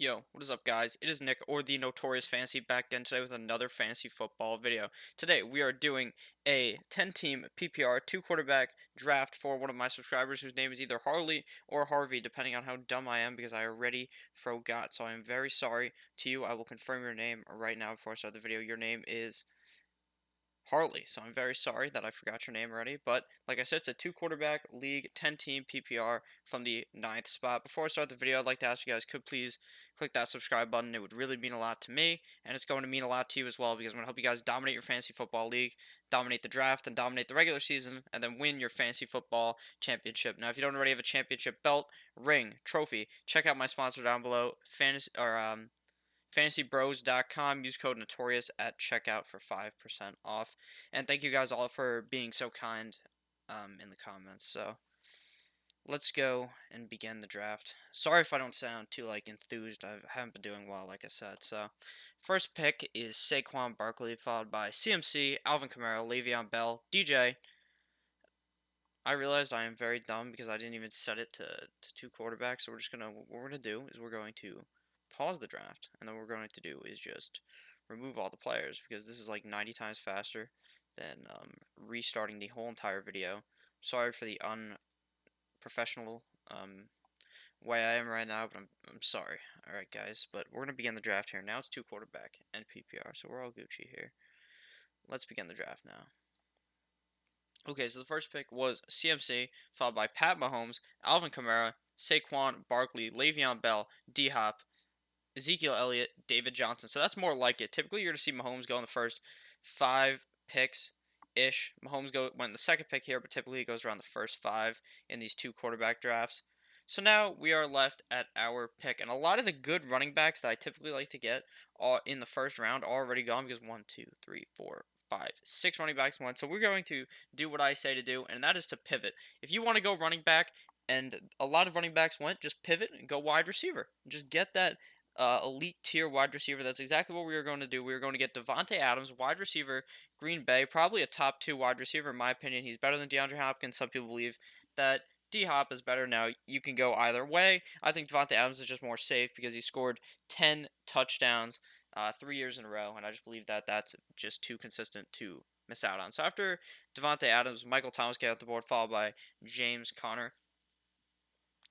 Yo, what is up, guys? It is Nick, or the Notorious Fantasy, back again today with another fantasy football video. Today, we are doing a 10-team PPR, two-quarterback draft for one of my subscribers whose name is either Harley or Harvey, depending on how dumb I am, because I already forgot. So I am very sorry to you. I will confirm your name right now before I start the video. Your name is Harley. So I'm very sorry that I forgot your name already. But like I said, it's a two-quarterback league, 10-team PPR from the ninth spot. Before I start the video, I'd like to ask you guys, could please click that subscribe button. It would really mean a lot to me, and it's going to mean a lot to you as well, because I'm going to help you guys dominate your fantasy football league, dominate the draft, and dominate the regular season, and then win your fantasy football championship. Now, if you don't already have a championship belt, ring, trophy, check out my sponsor down below, fantasybros.com. Use code Notorious at checkout for 5% off. And thank you guys all for being so kind in the comments. So let's go and begin the draft. Sorry if I don't sound too enthused. I haven't been doing well, like I said. So first pick is Saquon Barkley, followed by CMC, Alvin Kamara, Le'Veon Bell, DJ. I realized I am very dumb because I didn't even set it to two quarterbacks. So what we're gonna do is we're going to pause the draft, and then what we're going to do is just remove all the players, because this is like 90 times faster than restarting the whole entire video. Sorry for the unprofessional way I am right now, but I'm sorry. Alright, guys, but we're gonna begin the draft here. Now it's two quarterback and PPR, so we're all Gucci here. Let's begin the draft now. Okay, so the first pick was CMC, followed by Pat Mahomes, Alvin Kamara, Saquon Barkley, Le'Veon Bell, D Hop, Ezekiel Elliott, David Johnson. So that's more like it. Typically, you're going to see Mahomes go in the first 5 picks-ish. Mahomes went in the second pick here, but typically he goes around the first 5 in these two quarterback drafts. So now we are left at our pick, and a lot of the good running backs that I typically like to get are in the first round are already gone, because 1, 2, 3, 4, 5, 6 running backs went. So we're going to do what I say to do, and that is to pivot. If you want to go running back, and a lot of running backs went, just pivot and go wide receiver. Just get that elite tier wide receiver. That's exactly what we are going to do. We are going to get Devontae Adams, wide receiver, Green Bay, probably a top 2 wide receiver in my opinion. He's better than DeAndre Hopkins. Some people believe that D Hop is better. Now you can go either way. I think Devontae Adams is just more safe because he scored 10 touchdowns 3 years in a row, and I just believe that that's just too consistent to miss out on. So after Devontae Adams, Michael Thomas get out the board, followed by James Conner.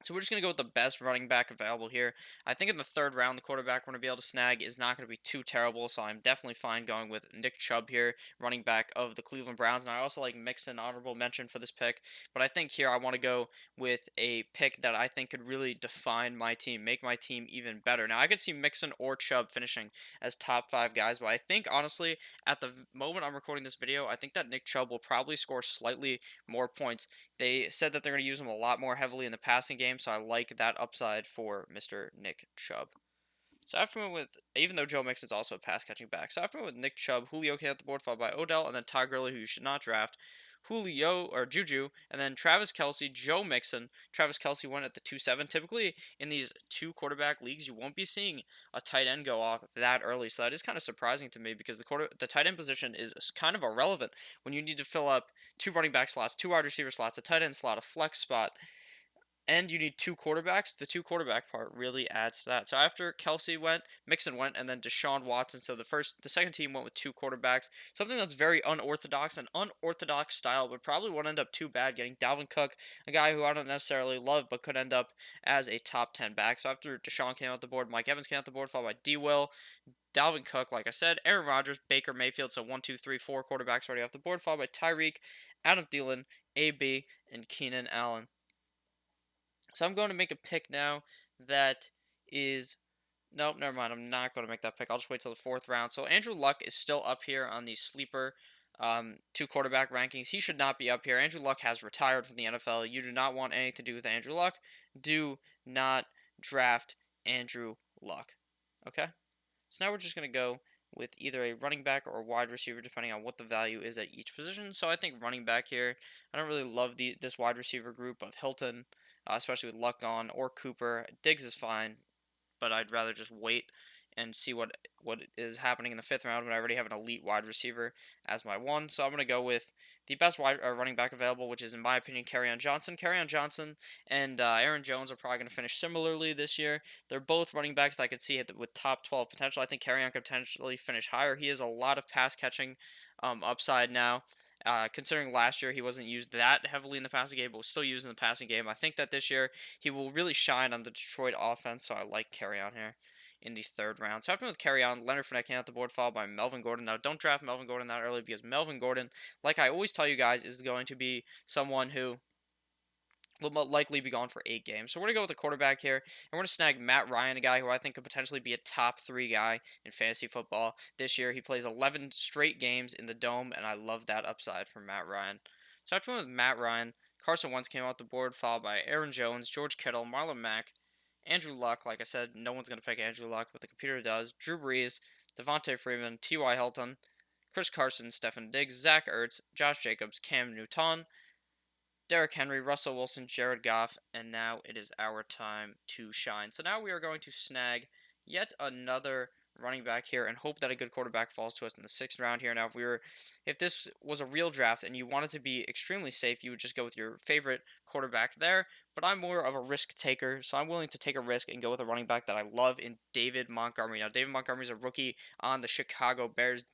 So we're just going to go with the best running back available here. I think in the third round, the quarterback we're going to be able to snag is not going to be too terrible, so I'm definitely fine going with Nick Chubb here, running back of the Cleveland Browns. And I also like Mixon, honorable mention for this pick. But I think here I want to go with a pick that I think could really define my team, make my team even better. Now, I could see Mixon or Chubb finishing as top 5 guys, but I think, honestly, at the moment I'm recording this video, I think that Nick Chubb will probably score slightly more points. They said that they're going to use him a lot more heavily in the passing game, so I like that upside for Mr. Nick Chubb. So after went with, even though Joe Mixon's also a pass catching back, so after went with Nick Chubb, Julio came out the board, followed by Odell, and then Todd Gurley, who you should not draft, Julio or Juju, and then Travis Kelsey, Joe Mixon. Travis Kelsey went at the 2-7. Typically in these two quarterback leagues, you won't be seeing a tight end go off that early, so that is kind of surprising to me because the tight end position is kind of irrelevant when you need to fill up 2 running back slots, 2 wide receiver slots, a tight end slot, a flex spot, and you need 2 quarterbacks. The 2 quarterback part really adds to that. So after Kelsey went, Mixon went, and then Deshaun Watson. So the second team went with 2 quarterbacks. Something that's very unorthodox, an unorthodox style, but probably won't end up too bad. Getting Dalvin Cook, a guy who I don't necessarily love, but could end up as a top 10 back. So after Deshaun came out the board, Mike Evans came out the board, followed by D. Will, Dalvin Cook, like I said, Aaron Rodgers, Baker Mayfield. So 1, 2, 3, 4 quarterbacks already off the board, followed by Tyreek, Adam Thielen, AB, and Keenan Allen. So I'm going to make a pick now that is... Nope, never mind. I'm not going to make that pick. I'll just wait till the 4th round. So Andrew Luck is still up here on the sleeper 2 quarterback rankings. He should not be up here. Andrew Luck has retired from the NFL. You do not want anything to do with Andrew Luck. Do not draft Andrew Luck. Okay? So now we're just going to go with either a running back or a wide receiver, depending on what the value is at each position. So I think running back here, I don't really love this wide receiver group of Hilton, especially with Luck on, or Cooper. Diggs is fine, but I'd rather just wait and see what is happening in the fifth round when I already have an elite wide receiver as my one. So I'm going to go with the best running back available, which is, in my opinion, Kerryon Johnson. Kerryon Johnson and Aaron Jones are probably going to finish similarly this year. They're both running backs that I could see with top 12 potential. I think Kerryon could potentially finish higher. He has a lot of pass catching upside now. Considering last year he wasn't used that heavily in the passing game, but was still used in the passing game, I think that this year he will really shine on the Detroit offense. So I like Kerryon here in the third round. So after with Kerryon, Leonard Fournette came out the board, followed by Melvin Gordon. Now, don't draft Melvin Gordon that early because Melvin Gordon, like I always tell you guys, is going to be someone who will likely be gone for 8 games. So we're going to go with a quarterback here, and we're going to snag Matt Ryan, a guy who I think could potentially be a top 3 guy in fantasy football this year. He plays 11 straight games in the Dome, and I love that upside from Matt Ryan. So after with Matt Ryan, Carson Wentz came off the board, followed by Aaron Jones, George Kittle, Marlon Mack, Andrew Luck. Like I said, no one's going to pick Andrew Luck, but the computer does. Drew Brees, Devontae Freeman, T.Y. Hilton, Chris Carson, Stefon Diggs, Zach Ertz, Josh Jacobs, Cam Newton, Derrick Henry, Russell Wilson, Jared Goff, and now it is our time to shine. So now we are going to snag yet another running back here and hope that a good quarterback falls to us in the 6th round here. Now, if this was a real draft and you wanted to be extremely safe, you would just go with your favorite quarterback there. But I'm more of a risk taker, so I'm willing to take a risk and go with a running back that I love in David Montgomery. Now, David Montgomery is a rookie on the Chicago Bears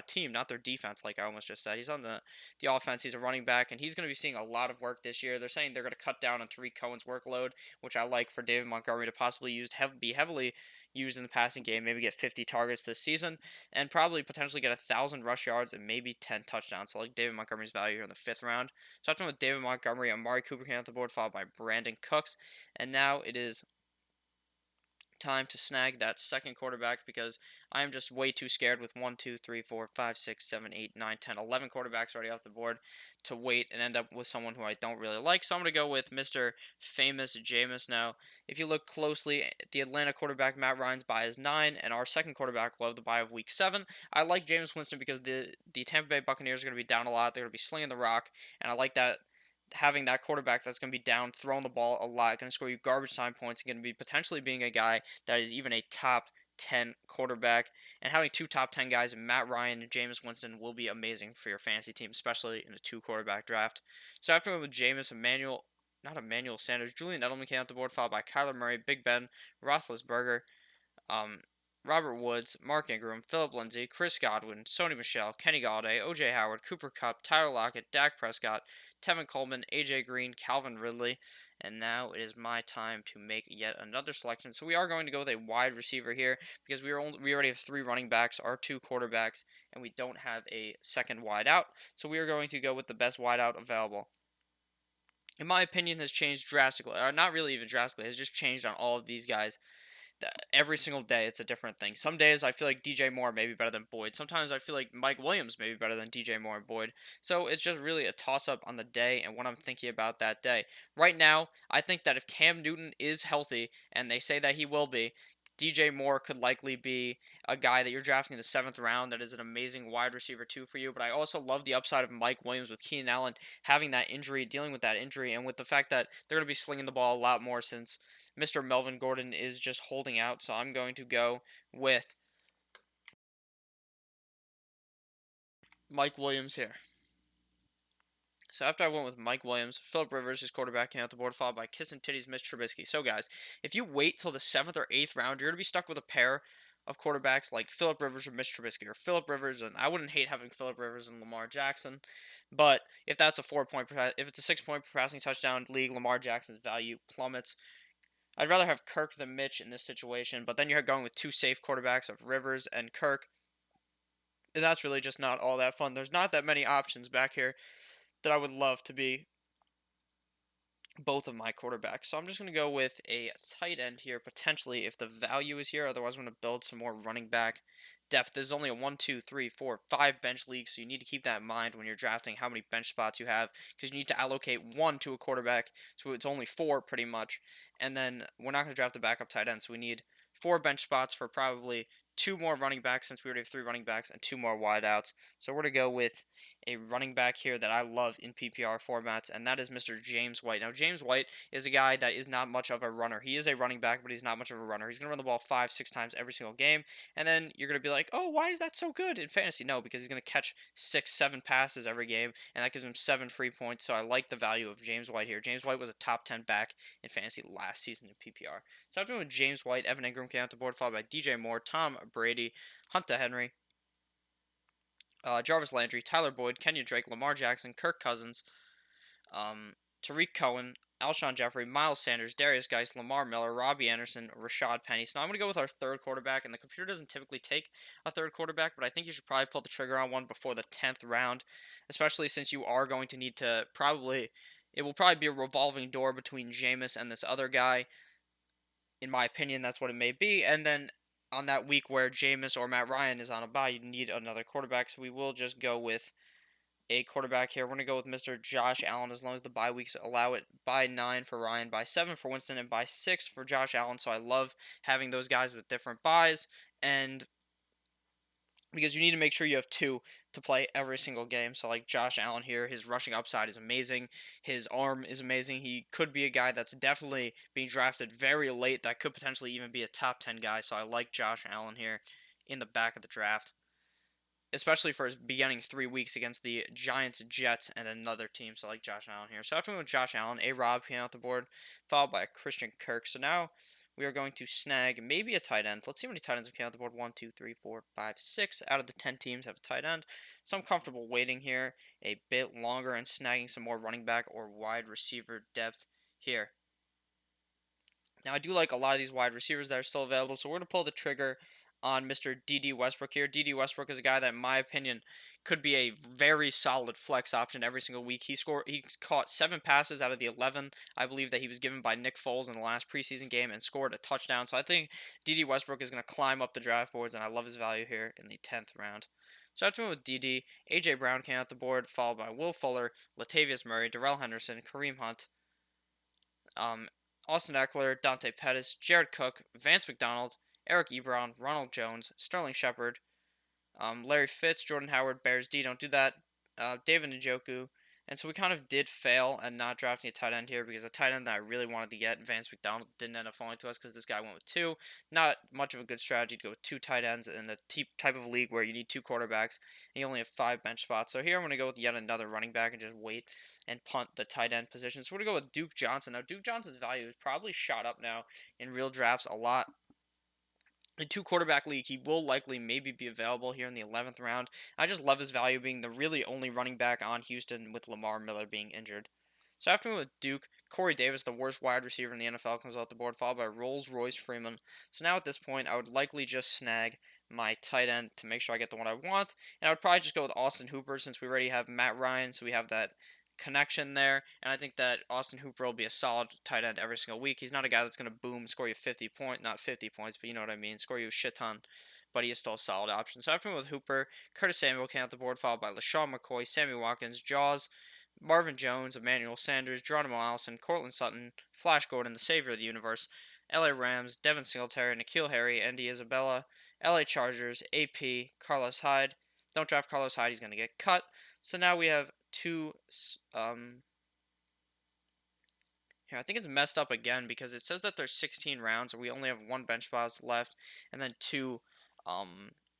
team, not their defense, like I almost just said. He's on the offense. He's a running back, and he's going to be seeing a lot of work this year. They're saying they're going to cut down on Tariq Cohen's workload, which I like for David Montgomery to possibly be heavily used in the passing game, maybe get 50 targets this season, and probably potentially get 1,000 rush yards and maybe 10 touchdowns. So I like David Montgomery's value here in the 5th round. So after with David Montgomery, Amari Cooper came off the board, followed by Brandon Cooks, and now it is time to snag that second quarterback because I am just way too scared with 1, 2, 3, 4, 5, 6, 7, 8, 9, 10, 11 quarterbacks already off the board to wait and end up with someone who I don't really like. So I'm going to go with Mr. Famous Jameis now. If you look closely, the Atlanta quarterback Matt Ryan's buy is 9, and our second quarterback will have the buy of week 7. I like Jameis Winston because the Tampa Bay Buccaneers are going to be down a lot. They're going to be slinging the rock, and I like that having that quarterback that's going to be down, throwing the ball a lot, going to score you garbage time points, and going to be potentially being a guy that is even a top 10 quarterback. And having 2 top 10 guys, Matt Ryan and Jameis Winston, will be amazing for your fantasy team, especially in a 2 quarterback draft. So after with Jameis, not Emmanuel Sanders, Julian Edelman came out the board, followed by Kyler Murray, Big Ben, Roethlisberger, um, Robert Woods, Mark Ingram, Philip Lindsay, Chris Godwin, Sony Michel, Kenny Galladay, O.J. Howard, Cooper Kupp, Tyler Lockett, Dak Prescott, Tevin Coleman, A.J. Green, Calvin Ridley, and now it is my time to make yet another selection. So we are going to go with a wide receiver here because we already have 3 running backs, our 2 quarterbacks, and we don't have a second wide out. So we are going to go with the best wide out available. In my opinion, has changed drastically, or not really even drastically, has just changed on all of these guys every single day it's a different thing. Some days I feel like DJ Moore may be better than Boyd. Sometimes I feel like Mike Williams may be better than DJ Moore and Boyd. So it's just really a toss up on the day and what I'm thinking about that day. Right now, I think that if Cam Newton is healthy, and they say that he will be, DJ Moore could likely be a guy that you're drafting in the 7th round that is an amazing wide receiver too for you. But I also love the upside of Mike Williams with Keenan Allen having that injury, dealing with that injury, and with the fact that they're going to be slinging the ball a lot more since Mr. Melvin Gordon is just holding out. So I'm going to go with Mike Williams here. So after I went with Mike Williams, Philip Rivers, his quarterback, came out the board, followed by Kiss and Titties, Mitch Trubisky. So guys, if you wait till the 7th or 8th round, you're gonna be stuck with a pair of quarterbacks like Philip Rivers or Mitch Trubisky, or Philip Rivers, and I wouldn't hate having Philip Rivers and Lamar Jackson, but if that's a 4 point, if it's a 6 point per passing touchdown league, Lamar Jackson's value plummets. I'd rather have Kirk than Mitch in this situation, but then you're going with 2 safe quarterbacks of Rivers and Kirk, and that's really just not all that fun. There's not that many options back here that I would love to be both of my quarterbacks. So I'm just going to go with a tight end here, potentially, if the value is here. Otherwise, I'm going to build some more running back depth. There's only a 1, 2, 3, 4, 5 bench league, so you need to keep that in mind when you're drafting how many bench spots you have, because you need to allocate 1 to a quarterback, so it's only 4 pretty much. And then we're not going to draft the backup tight end, so we need 4 bench spots for probably 2 more running backs since we already have 3 running backs and 2 more wideouts. So we're going to go with a running back here that I love in PPR formats, and that is Mr. James White. Now, James White is a guy that is not much of a runner. He is a running back, but he's not much of a runner. He's going to run the ball 5, 6 times every single game, and then you're going to be like, oh, why is that so good in fantasy? No, because he's going to catch 6, 7 passes every game, and that gives him 7 free points. So I like the value of James White here. James White was a top 10 back in fantasy last season in PPR. So I'm doing with James White, Evan Ingram came off the board, followed by DJ Moore, Tom Brady, Hunter Henry, Jarvis Landry, Tyler Boyd, Kenyon Drake, Lamar Jackson, Kirk Cousins, Tariq Cohen, Alshon Jeffrey, Miles Sanders, Darius Geis, Lamar Miller, Robbie Anderson, Rashad Penny. So now I'm going to go with our third quarterback, and the computer doesn't typically take a third quarterback, but I think you should probably pull the trigger on one before the 10th round, especially since you are going to need to it will probably be a revolving door between Jameis and this other guy. In my opinion, that's what it may be. And then on that week where Jameis or Matt Ryan is on a bye, you need another quarterback. So we will just go with a quarterback here. We're going to go with Mr. Josh Allen as long as the bye weeks allow it. By 9 for Ryan, by 7 for Winston, and by 6 for Josh Allen. So I love having those guys with different buys. And because you need to make sure you have 2 to play every single game. So like Josh Allen here, his rushing upside is amazing. His arm is amazing. He could be a guy that's definitely being drafted very late that could potentially even be a top 10 guy. So I like Josh Allen here in the back of the draft, especially for his beginning 3 weeks against the Giants, Jets, and another team. So I like Josh Allen here. So after we went with Josh Allen, A-Rob came out the board, followed by Christian Kirk. So now we are going to snag maybe a tight end. Let's see how many tight ends we came out the board. 1, 2, 3, 4, 5, 6 out of the 10 teams have a tight end. So I'm comfortable waiting here a bit longer and snagging some more running back or wide receiver depth here. Now, I do like a lot of these wide receivers that are still available, so we're going to pull the trigger on Mr. D.D. Westbrook here. D.D. Westbrook is a guy that, in my opinion, could be a very solid flex option every single week. He caught 7 passes out of the 11, I believe, that he was given by Nick Foles in the last preseason game and scored a touchdown. So I think D.D. Westbrook is going to climb up the draft boards, and I love his value here in the 10th round. So after with D.D., A.J. Brown came out the board, followed by Will Fuller, Latavius Murray, Darrell Henderson, Kareem Hunt, Austin Eckler, Dante Pettis, Jared Cook, Vance McDonald, Eric Ebron, Ronald Jones, Sterling Shepard, Larry Fitz, Jordan Howard, Bears D, don't do that, David Njoku. And so we kind of did fail at not drafting a tight end here because a tight end that I really wanted to get, Vance McDonald, didn't end up falling to us because this guy went with 2. Not much of a good strategy to go with 2 tight ends in the type of league where you need 2 quarterbacks and you only have 5 bench spots. So here I'm going to go with yet another running back and just wait and punt the tight end position. So we're going to go with Duke Johnson. Now, Duke Johnson's value is probably shot up now in real drafts a lot. In 2 quarterback league, he will likely maybe be available here in the 11th round. I just love his value being the really only running back on Houston with Lamar Miller being injured. So after with Duke, Corey Davis, the worst wide receiver in the NFL, comes off the board, followed by Rolls-Royce Freeman. So now at this point, I would likely just snag my tight end to make sure I get the one I want. And I would probably just go with Austin Hooper since we already have Matt Ryan, so we have that connection there, and I think that Austin Hooper will be a solid tight end every single week. He's not a guy that's going to boom, score you not 50 points, but you know what I mean, score you a shit ton, but he is still a solid option. So after with Hooper, Curtis Samuel came out the board, followed by LaShawn McCoy, Sammy Watkins, Jaws, Marvin Jones, Emmanuel Sanders, Geronimo Allison, Cortland Sutton, Flash Gordon, the savior of the universe, LA Rams, Devin Singletary, N'Keal Harry, Andy Isabella, LA Chargers, AP, Carlos Hyde. Don't draft Carlos Hyde, he's going to get cut. So now we have 2 here, I think it's messed up again because it says that there's 16 rounds and we only have 1 bench spots left and then 2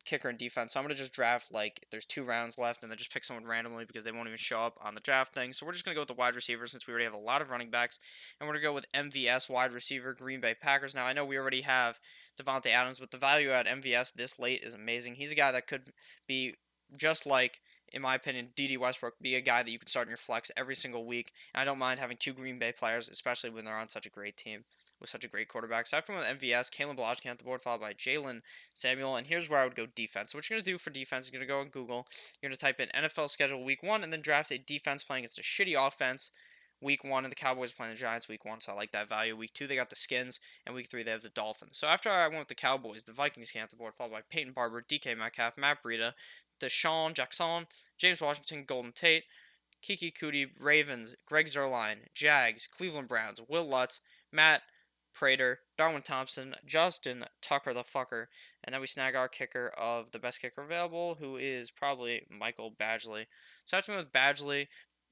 kicker and defense. So I'm going to just draft like there's 2 rounds left and then just pick someone randomly because they won't even show up on the draft thing. So we're just going to go with the wide receiver since we already have a lot of running backs, and we're going to go with MVS wide receiver Green Bay Packers. Now I know we already have Devontae Adams, but the value at MVS this late is amazing. He's a guy that could be just like, in my opinion, D.D. Westbrook, be a guy that you can start in your flex every single week. And I don't mind having 2 Green Bay players, especially when they're on such a great team with such a great quarterback. So after with MVS, Kalen Ballage came at the board, followed by Jalen Samuel. And here's where I would go defense. So what you're going to do for defense, you're going to go on Google. You're going to type in NFL schedule week 1 and then draft a defense playing against a shitty offense week 1, and the Cowboys playing the Giants week 1, so I like that value. Week 2, they got the Skins, and week 3, they have the Dolphins. So after I went with the Cowboys, the Vikings came at the board, followed by Peyton Barber, DK Metcalf, Matt Breida, Deshaun Jackson, James Washington, Golden Tate, Kiki Cootie, Ravens, Greg Zerline, Jags, Cleveland Browns, Will Lutz, Matt Prater, Darwin Thompson, Justin Tucker the fucker, and then we snag our kicker of the best kicker available, who is probably Michael Badgley. So after with Badgley,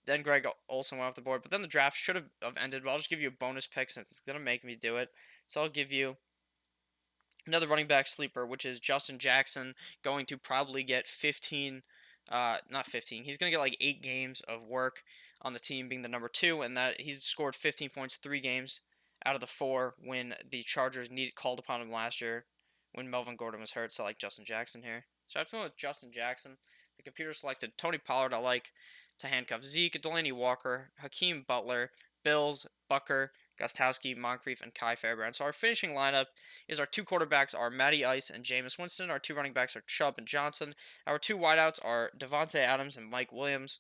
then Greg Olson went off the board, but then the draft should have ended. But I'll just give you a bonus pick since it's gonna make me do it. So I'll give you another running back sleeper, which is Justin Jackson, going to probably get 15, not 15. He's going to get like 8 games of work on the team, being the number 2, and that he's scored 15 points 3 games out of the 4 when the Chargers called upon him last year when Melvin Gordon was hurt. So I like Justin Jackson here. So I've with Justin Jackson. The computer selected Tony Pollard. I like to handcuff Zeke, Delaney Walker, Hakeem Butler, Bills, Bucker, Gostowski, Moncrief, and Kai Fairbairn. So our finishing lineup is our 2 quarterbacks are Matty Ice and Jameis Winston. Our 2 running backs are Chubb and Johnson. Our 2 wideouts are Devontae Adams and Mike Williams.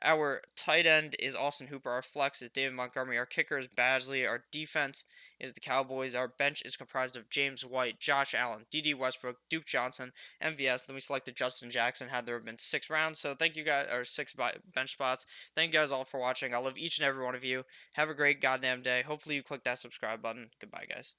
Our tight end is Austin Hooper. Our flex is David Montgomery. Our kicker is Badgley. Our defense is the Cowboys. Our bench is comprised of James White, Josh Allen, D.D. Westbrook, Duke Johnson, MVS. Then we selected Justin Jackson had there been 6 rounds. So thank you guys, or 6 bench spots. Thank you guys all for watching. I love each and every one of you. Have a great goddamn day. Hopefully you click that subscribe button. Goodbye, guys.